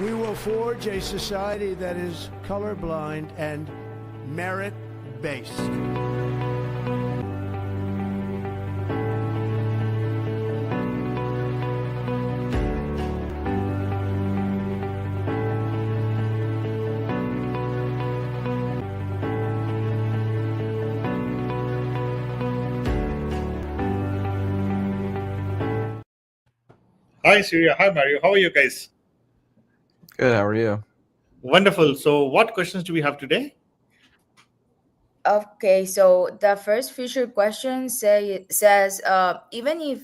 We will forge a society that is colorblind and merit-based. Hi, Surya. Hi, Mario. How are you guys? Good. How are you? Wonderful. So, what questions do we have today? Okay, so the first future question says, even if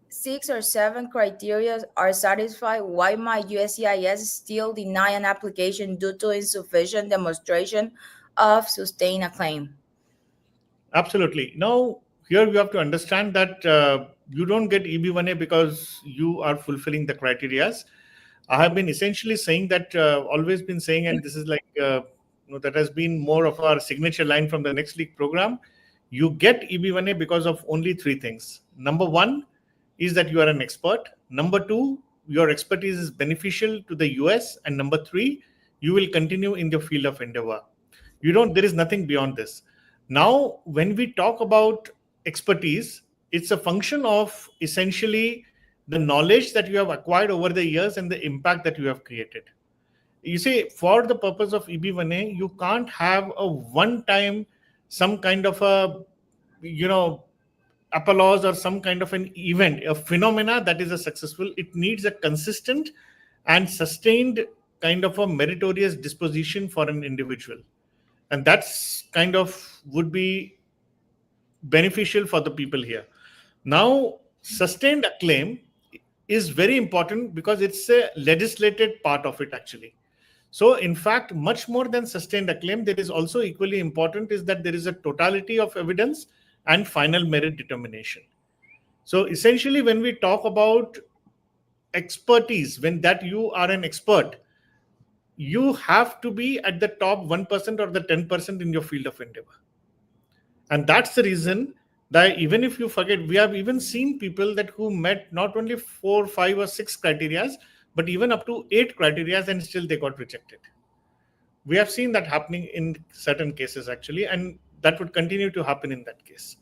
6 or 7 criteria are satisfied, why might USCIS still deny an application due to insufficient demonstration of sustained acclaim? Absolutely. Now, here you have to understand that you don't get EB1A because you are fulfilling the criteria. I have been essentially saying that, always been saying, and this is like, that has been more of our signature line from the Next League program. You get EB1A because of only 3 things. Number 1 is that you are an expert. Number 2, your expertise is beneficial to the US. And number 3, you will continue in the field of endeavor. There is nothing beyond this. Now, when we talk about expertise, it's a function of essentially the knowledge that you have acquired over the years and the impact that you have created. You see, for the purpose of EB1A, you can't have a one-time, some kind of a, applause or some kind of an event, a phenomena that is a successful. It needs a consistent and sustained kind of a meritorious disposition for an individual. And that's kind of would be beneficial for the people here. Now, sustained acclaim is very important because it's a legislated part of it actually. So in fact, much more than sustained acclaim, there is also equally important is that there is a totality of evidence and final merit determination. So essentially, when we talk about expertise, when that you are an expert, you have to be at the top 1% or the 10% in your field of endeavor. And that's the reason that even if you forget, we have even seen people that who met not only 4, 5 or 6 criteria, but even up to 8 criteria and still they got rejected. We have seen that happening in certain cases actually, and that would continue to happen in that case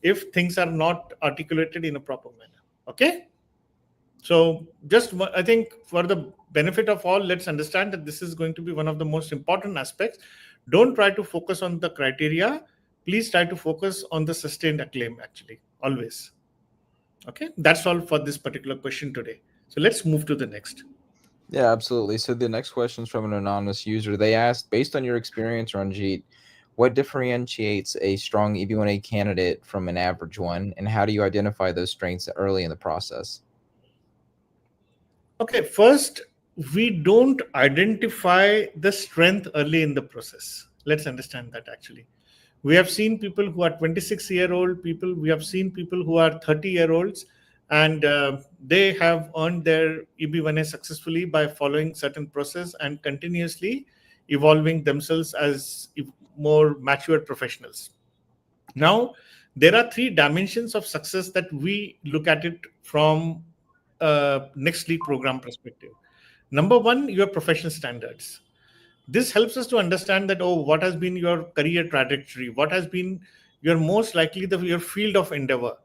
if things are not articulated in a proper manner. Okay. So just, I think for the benefit of all, let's understand that this is going to be one of the most important aspects. Don't try to focus on the criteria. Please try to focus on the sustained acclaim actually, always. Okay, that's all for this particular question today. So let's move to the next. Yeah, absolutely. So the next question is from an anonymous user. They asked, based on your experience, Ranjeet, what differentiates a strong EB1A candidate from an average one, and how do you identify those strengths early in the process? Okay, first, we don't identify the strength early in the process. Let's understand that actually. We have seen people who are 26-year-old people. We have seen people who are 30-year-olds, and they have earned their EB1A successfully by following certain process and continuously evolving themselves as more mature professionals. Now, there are 3 dimensions of success that we look at it from Next League program perspective. Number 1, your professional standards. This helps us to understand that, what has been your career trajectory? What has been your most likely your field of endeavor?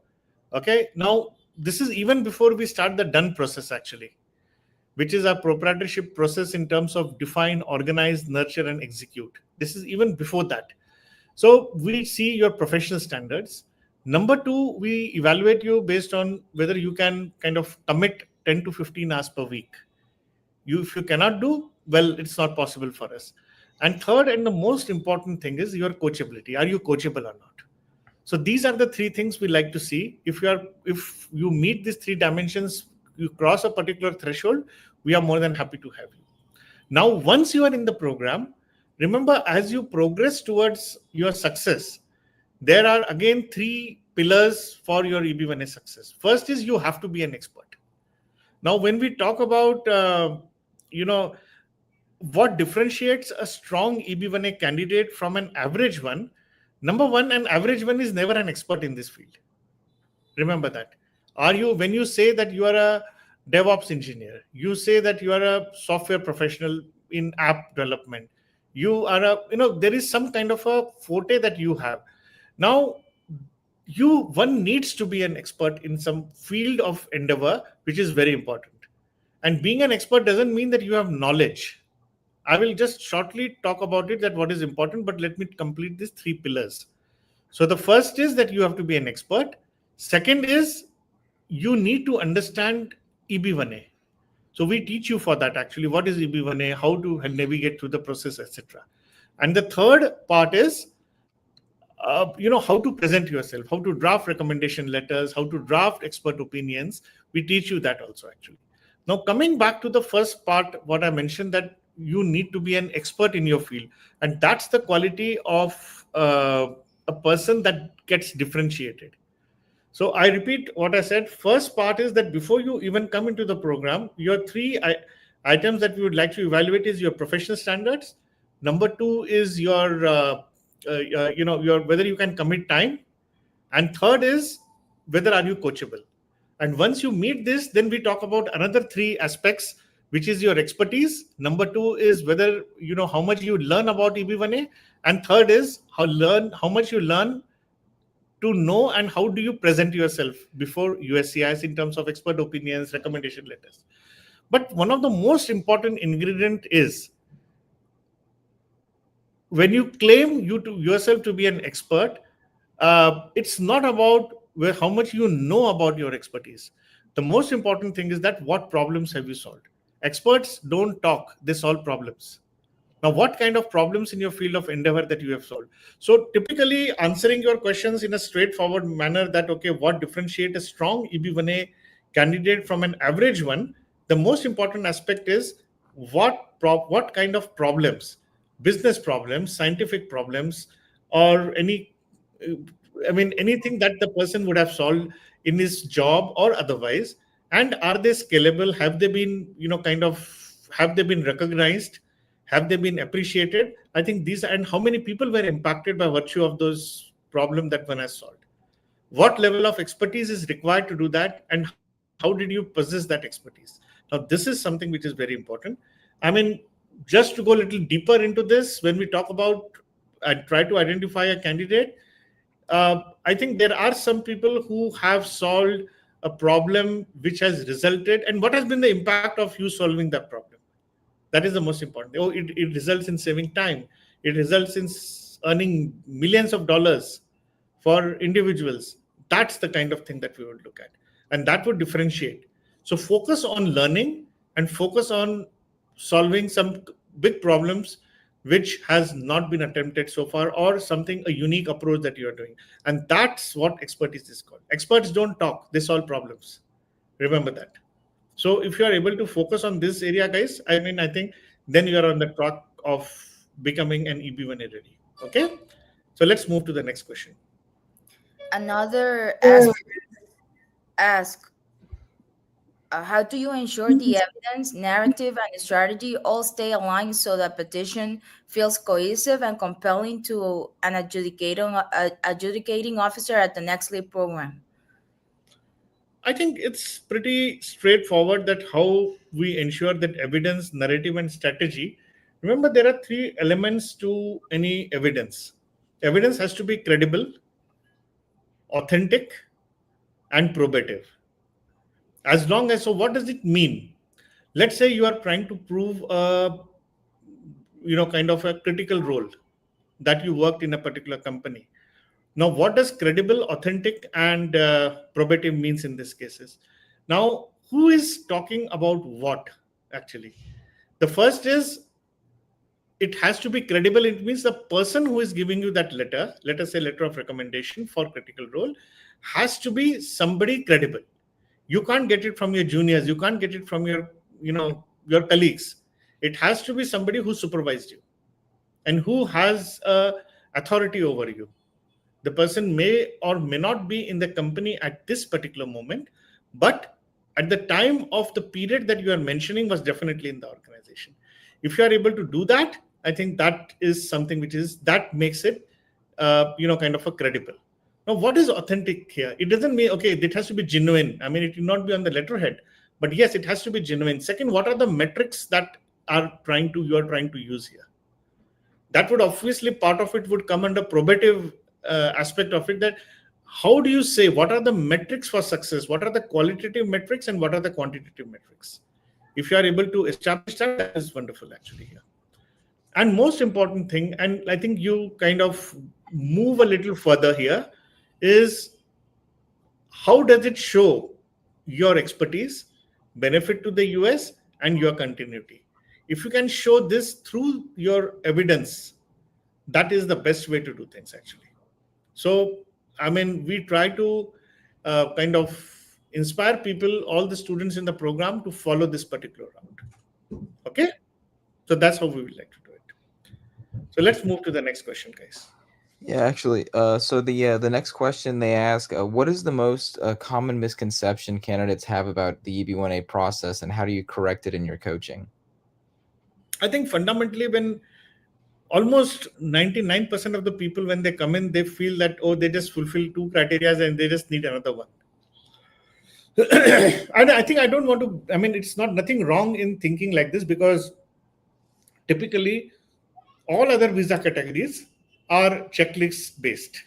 Okay. Now, this is even before we start the done process actually, which is our proprietorship process in terms of define, organize, nurture, and execute. This is even before that. So we see your professional standards. Number 2, we evaluate you based on whether you can kind of commit 10 to 15 hours per week. If you cannot do, well, it's not possible for us. And third, and the most important thing is your coachability. Are you coachable or not? So these are the 3 things we like to see. If you meet these 3 dimensions, you cross a particular threshold, we are more than happy to have you. Now, once you are in the program, remember, as you progress towards your success, there are again 3 pillars for your EB1A success. First is you have to be an expert. Now, when we talk about, what differentiates a strong EB1A candidate from an average one, number 1, an average one is never an expert in this field. Remember that. When you say that you are DevOps engineer. You say that you are a software professional in app development. You are there is some kind of a forte that you have. Now, one needs to be an expert in some field of endeavor, which is very important. And being an expert doesn't mean that you have knowledge. I will just shortly talk about it, that what is important, but let me complete these three pillars. So the first is that you have to be an expert. Second is you need to understand EB1A. So we teach you for that actually. What is EB1A, how to navigate through the process, etc. And the third part is, how to present yourself, how to draft recommendation letters, how to draft expert opinions. We teach you that also actually. Now coming back to the first part, what I mentioned, that you need to be an expert in your field, and that's the quality of a person that gets differentiated. So I repeat what I said. First part is that before you even come into the program, your three items that we would like to evaluate is your professional standards. Number two is your your whether you can commit time, and third is whether are you coachable. And once you meet this, then we talk about another three aspects, which is your expertise. Number two is whether how much you learn about EB1A, and third is how much you learn to know and how do you present yourself before USCIS in terms of expert opinions, recommendation letters. But one of the most important ingredient is when you claim yourself to be an expert, it's not about how much you know about your expertise. The most important thing is that what problems have you solved. Experts don't talk, they solve problems. Now, what kind of problems in your field of endeavor that you have solved? So typically answering your questions in a straightforward manner, that, okay, what differentiate a strong EB1A candidate from an average one? The most important aspect is what kind of problems, business problems, scientific problems, or anything that the person would have solved in his job or otherwise. And are they scalable? Have they been, have they been recognized? Have they been appreciated? I think these, and how many people were impacted by virtue of those problems that one has solved? What level of expertise is required to do that? And how did you possess that expertise? Now, this is something which is very important. Just to go a little deeper into this, when we talk about and try to identify a candidate, I think there are some people who have solved a problem which has resulted, and what has been the impact of you solving that problem? That is the most important. It results in saving time. It results in earning millions of dollars for individuals. That's the kind of thing that we would look at. And that would differentiate. So focus on learning and focus on solving some big problems which has not been attempted so far, or something, a unique approach that you are doing. And that's what expertise is called. Experts don't talk, they solve problems. Remember that. So if you are able to focus on this area, guys, I think then you are on the track of becoming an EB1A ready. Okay. So let's move to the next question. Another ask, how do you ensure the evidence, narrative, and strategy all stay aligned so that petition feels cohesive and compelling to an adjudicating officer at the next lead program? I think it's pretty straightforward that how we ensure that evidence, narrative, and strategy. Remember, there are three elements to any evidence. Evidence has to be credible, authentic, and probative. As long as, so what does it mean? Let's say you are trying to prove a, kind of a critical role that you worked in a particular company. Now, what does credible, authentic, and probative means in these cases? Now, who is talking about what actually? The first is, it has to be credible. It means the person who is giving you that letter, let us say letter of recommendation for critical role, has to be somebody credible. You can't get it from your juniors. You can't get it from your, your colleagues. It has to be somebody who supervised you and who has authority over you. The person may or may not be in the company at this particular moment, but at the time of the period that you are mentioning was definitely in the organization. If you are able to do that, I think that is something that makes it, kind of a credible. Now, what is authentic here? It doesn't mean, okay, it has to be genuine. It will not be on the letterhead, But yes, it has to be genuine. Second, what are the metrics that you are trying to use here? That would obviously, part of it would come under probative aspect of it, that how do you say what are the metrics for success, what are the qualitative metrics and what are the quantitative metrics. If you are able to establish that, that is wonderful actually here. And most important thing, and I think you kind of move a little further here, is how does it show your expertise, benefit to the US, and your continuity. If you can show this through your evidence, that is the best way to do things actually. So I mean, we try to kind of inspire people, all the students in the program, to follow this particular route. Okay, so that's how we would like to do it. So let's move to the next question, guys. Yeah, actually. So the next question they ask, what is the most common misconception candidates have about the EB1A process, and how do you correct it in your coaching? I think fundamentally, when almost 99% of the people, when they come in, they feel that, oh, they just fulfill 2 criteria and they just need another one. And I think I don't want to, I mean, it's not nothing wrong in thinking like this, because typically all other visa categories are checklist based.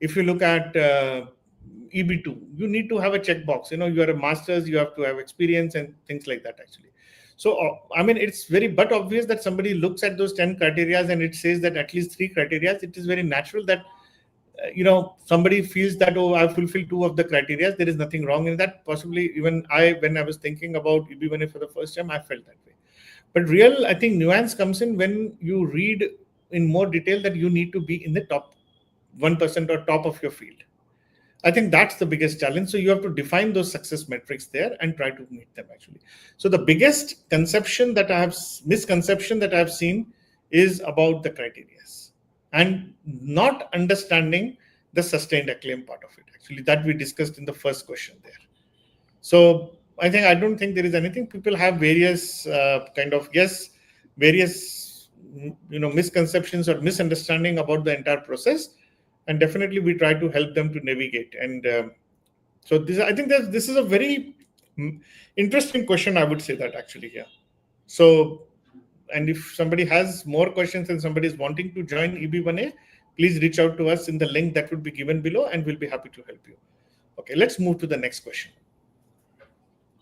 If you look at EB2, you need to have a checkbox. You know, you are a master's, you have to have experience and things like that actually. So, I mean, it's very but obvious that somebody looks at those 10 criteria and it says that at least 3 criteria. It is very natural that, somebody feels that, oh, I fulfilled 2 of the criteria. There is nothing wrong in that. Possibly even when I was thinking about EB1A for the first time, I felt that way. But real, I think, nuance comes in when you read in more detail that you need to be in the top 1% or top of your field. I think that's the biggest challenge. So you have to define those success metrics there and try to meet them actually. So the biggest misconception that I have seen is about the criteria and not understanding the sustained acclaim part of it actually, that we discussed in the first question there. So I don't think there is anything. People have various various misconceptions or misunderstanding about the entire process, and definitely we try to help them to navigate. And so I think that this is a very interesting question, I would say that actually here. So, and if somebody has more questions and somebody is wanting to join EB1A, please reach out to us in the link that would be given below and we'll be happy to help you. Okay, let's move to the next question.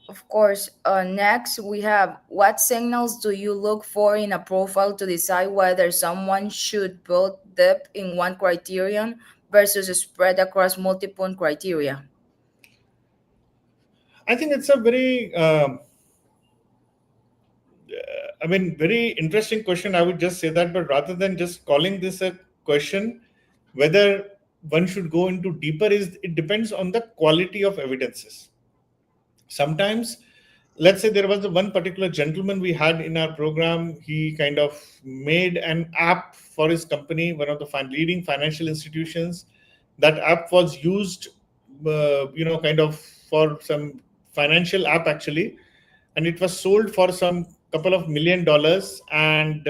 Of course. Next, we have, what signals do you look for in a profile to decide whether someone should build depth in one criterion versus spread across multiple criteria? I think it's a very, very interesting question. I would just say that, but rather than just calling this a question, whether one should go into deeper, it depends on the quality of evidences. Sometimes, let's say there was one particular gentleman we had in our program. He kind of made an app for his company, one of the leading financial institutions. That app was used, for some financial app actually, and it was sold for some couple of $1 million, and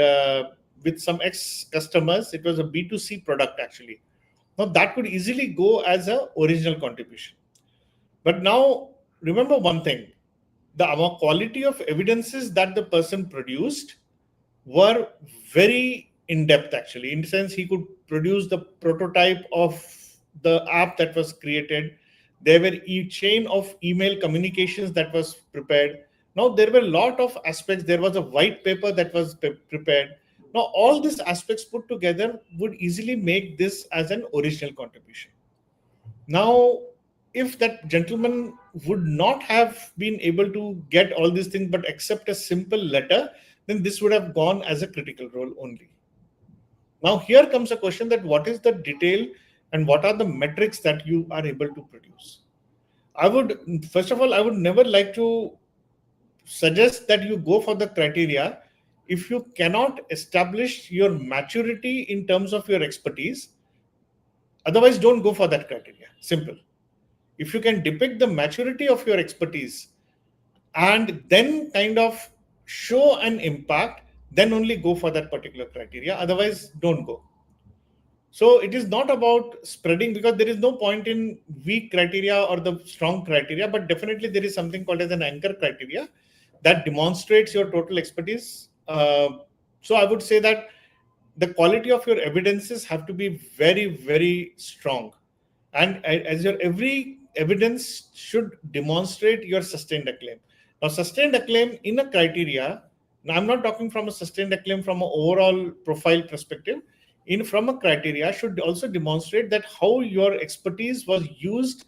with some ex-customers. It was a B2C product actually. Now that could easily go as a original contribution. But now remember one thing, the quality of evidences that the person produced were very in-depth actually. In the sense, he could produce the prototype of the app that was created. There were a chain of email communications that was prepared. Now there were a lot of aspects. There was a white paper that was prepared. Now all these aspects put together would easily make this as an original contribution. Now, if that gentleman would not have been able to get all these things but accept a simple letter, then this would have gone as a critical role only. Now here comes a question that what is the detail and what are the metrics that you are able to produce? First of all, I would never like to suggest that you go for the criteria if you cannot establish your maturity in terms of your expertise. Otherwise, don't go for that criteria. Simple. If you can depict the maturity of your expertise and then kind of show an impact, then only go for that particular criteria. Otherwise, don't go. So it is not about spreading, because there is no point in weak criteria or the strong criteria, but definitely there is something called as an anchor criteria that demonstrates your total expertise. So I would say that the quality of your evidences have to be very, very strong. And as your every evidence should demonstrate your sustained acclaim. Now, sustained acclaim in a criteria, now I'm not talking from a sustained acclaim from an overall profile perspective, in from a criteria should also demonstrate that how your expertise was used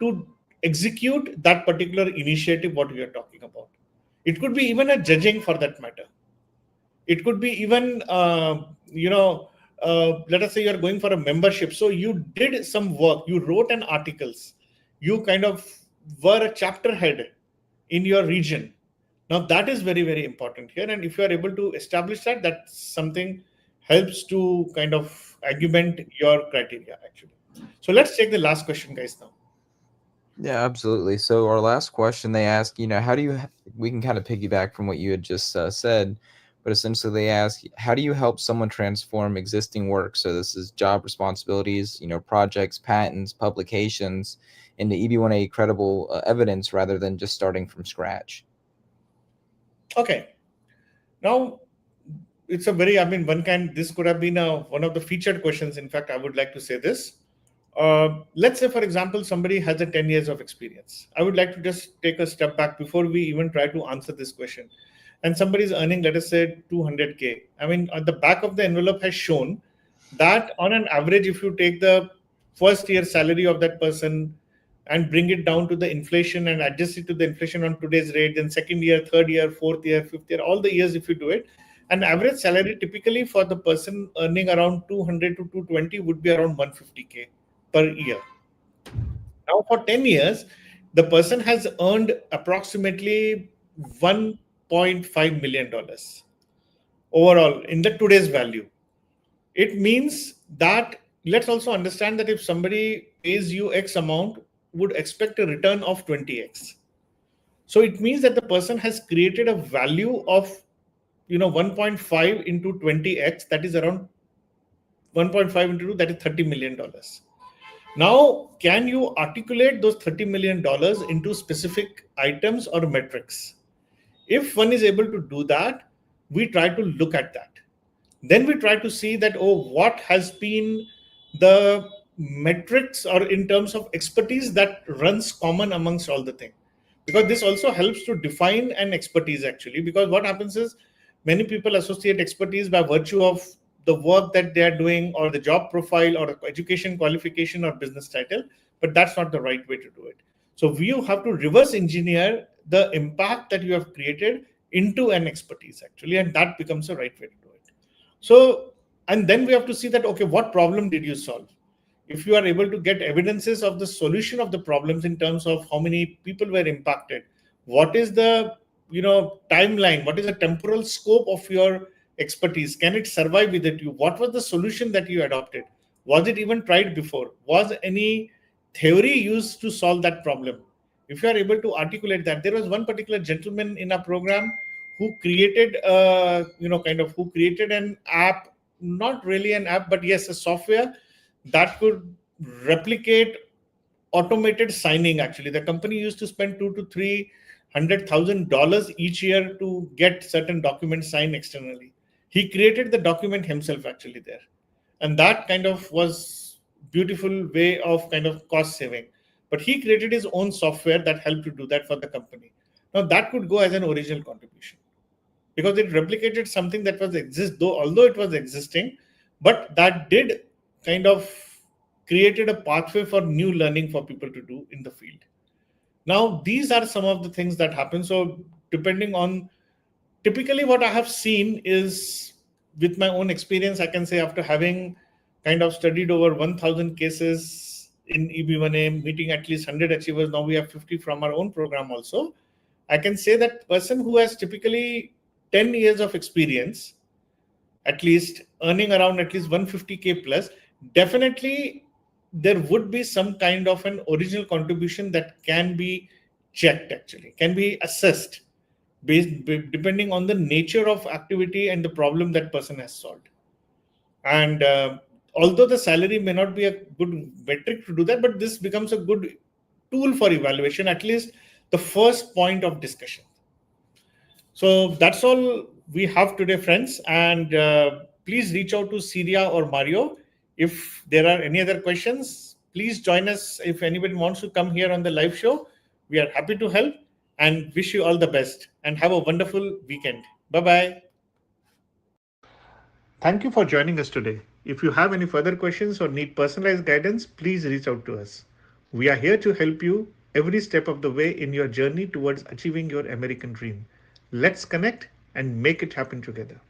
to execute that particular initiative what we are talking about. It could be even a judging for that matter. It could be even let us say you're going for a membership, so you did some work, you wrote an articles, you kind of were a chapter head in your region. Now that is very, very important here, and if you are able to establish that, that's something helps to kind of augment your criteria actually. So let's take the last question, guys, now. Yeah, absolutely. So our last question, they ask, how do you, we can kind of piggyback from what you had just said, but essentially they ask, how do you help someone transform existing work? So this is job responsibilities, projects, patents, publications into EB1A credible evidence rather than just starting from scratch. Okay. Now, it's a very, this could have been one of the featured questions. In fact, I would like to say this. Let's say, for example, somebody has a 10 years of experience. I would like to just take a step back before we even try to answer this question. And somebody is earning, let us say, 200K. At the back of the envelope has shown that on an average, if you take the first year salary of that person and bring it down to the inflation and adjust it to the inflation on today's rate, then second year, third year, fourth year, fifth year, all the years if you do it, an average salary typically for the person earning around 200 to 220 would be around 150K per year. Now, for 10 years, the person has earned approximately $1.5 million overall in the today's value. It means that, let's also understand that if somebody pays you X amount, would expect a return of 20X. So it means that the person has created a value of 1.5 into 20X, that is around 1.5 into 2, that is $30 million. Now, can you articulate those $30 million into specific items or metrics? If one is able to do that, we try to look at that. Then we try to see that, what has been the metrics or in terms of expertise that runs common amongst all the things. Because this also helps to define an expertise actually. Because what happens is many people associate expertise by virtue of the work that they are doing or the job profile or education qualification or business title, but that's not the right way to do it. So you have to reverse engineer the impact that you have created into an expertise actually, and that becomes the right way to do it. So, and then we have to see that, okay, what problem did you solve? If you are able to get evidences of the solution of the problems in terms of how many people were impacted, what is the timeline, what is the temporal scope of your expertise, can it survive with it, what was the solution that you adopted, was it even tried before, was any theory used to solve that problem? If you are able to articulate that, there was one particular gentleman in our program who created who created an app, not really an app, but yes, a software that could replicate automated signing. Actually, the company used to spend $200,000 to $300,000 each year to get certain documents signed externally. He created the document himself actually there, and that kind of was beautiful way of kind of cost saving. But he created his own software that helped to do that for the company. Now that could go as an original contribution because it replicated something that was although it was existing, but that did kind of created a pathway for new learning for people to do in the field. Now, these are some of the things that happen. So depending on, typically what I have seen is, with my own experience, I can say after having kind of studied over 1,000 cases in EB1A, meeting at least 100 achievers, now we have 50 from our own program also, I can say that person who has typically 10 years of experience, at least earning around at least 150K plus, definitely there would be some kind of an original contribution that can be checked, actually, can be assessed depending on the nature of activity and the problem that person has solved. And although the salary may not be a good metric to do that, but this becomes a good tool for evaluation, at least the first point of discussion. So that's all we have today, friends. And please reach out to Syria or Mario. If there are any other questions, please join us. If anybody wants to come here on the live show, we are happy to help and wish you all the best and have a wonderful weekend. Bye-bye. Thank you for joining us today. If you have any further questions or need personalized guidance, please reach out to us. We are here to help you every step of the way in your journey towards achieving your American dream. Let's connect and make it happen together.